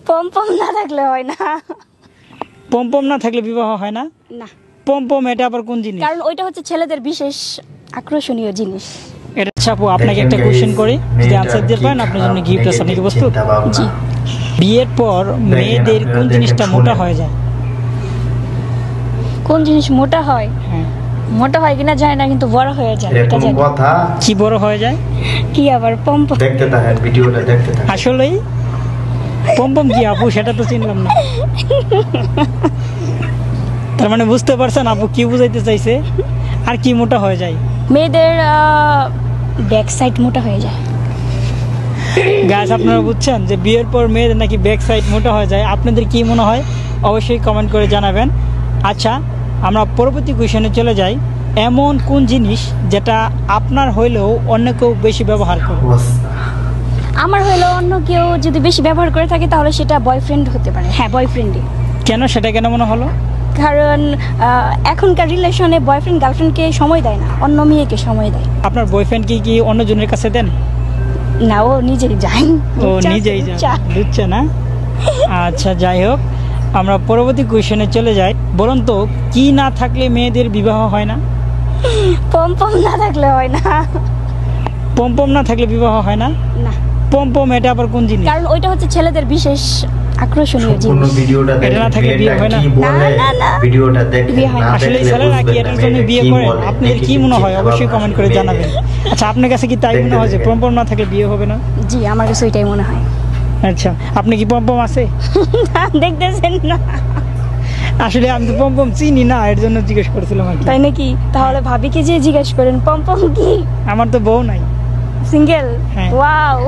Pompom না থাকলে হয় না। পমপম না থাকলে বিবাহ হয় না? না। পমপম এটা আবার কোন জিনিস? কারণ ওইটা হচ্ছে ছেলেদের বিশেষ আকর্ষণীয় জিনিস। এটা ছাপু আপনাকে একটা কোশ্চেন করি, যদি আনসার দিতে পারেন আপনার জন্য গিফট আছে। আপনি কি প্রস্তুত? জি। বিয়ের পর মেয়েদের কোন জিনিসটা মোটা হয়ে যায়? কোন জিনিস মোটা হয়? হ্যাঁ। মোটা হয় কিনা জানি না, কিন্তু বড় হয়ে যায় এটা জানি। কথা কি বড় হয়ে যায়? কি আবার পমপম? দেখতে থাকেন, ভিডিওটা দেখতে থাকেন। আসলেই পমপম কি আপু, সেটা তো চিনলাম না। তার মানে বুঝতে পারছেন আপু কি বুঝাইতে চাইছে? আর কি মোটা হয়ে যায়? মেয়েদের ব্যাক সাইড মোটা হয়ে যায়। গাইস আপনারা বুঝছেন যে বিয়ের পর মেয়েদের নাকি ব্যাক সাইড মোটা হয়ে যায়। আপনাদের কি মনে হয় অবশ্যই কমেন্ট করে জানাবেন। আচ্ছা, আমরা পরবর্তী কোয়েশ্চনে চলে যাই। এমন কোন জিনিস যেটা আপনার হইলেও অন্য কেউ বেশি ব্যবহার করে? আমার হলো অন্য কেউ যদি বেশি ব্যবহার করে থাকে তাহলে সেটা বয়ফ্রেন্ড হতে পারে। হ্যাঁ, বয়ফ্রেন্ডই। কেন, সেটা কেন মনে হলো? কারণ এখনকার রিলেশনে বয়ফ্রেন্ড গার্লফ্রেন্ডকে সময় দেয় না, অন্য মেয়েকে সময় দেয়। আপনার বয়ফ্রেন্ড কি অন্য জনের কাছে দেন? না, ও নিজেই যায়। ও নিজেই যায়, বুঝছে না? আচ্ছা, যাই হোক, আমরা পরবর্তী কোয়েশ্চনে চলে যাই। বলুন তো, কি না থাকলে মেয়েদের বিবাহ হয় না? পমপম না থাকলে হয় না। পমপম না থাকলে বিবাহ হয় না? না। পমপম এটা আবার কোন জিনিস? কারণ ওইটা হচ্ছে ছেলেদের বিশেষ আকর্ষণীয় সম্পূর্ণ জিনিস। ভিডিওটা এটা না থাকলে বিয়ে হয় না? কি বলে না। ভিডিওটা দেখেন, বিয়ে হয় না। না আসলে দেখলে ছেলেরা কি বুঝবেন এটার না জন্য মেয়েটা বিয়ে কি করে? বলে, আপনাদের কি মনে হয় অবশ্যই কমেন্ট করে জানাবেন। আচ্ছা, আপনার কাছে কি তাই মনে হয় যে পমপম না থাকলে বিয়ে হবে না? জি, আমার কাছে ওইটাই মনে হয়। আচ্ছা, আপনি কি পমপম আছে? দেখতেছেন না? আসলে আমি তো পমপম চিনি না, এর জন্য জিজ্ঞেস করছিলাম আর কি। তাই নাকি? তাহলে ভাবিকে যে জিজ্ঞেস করেন পমপম কি। আমার তো বউ নাই। সিঙ্গেল? হ্যাঁ। ওয়াও।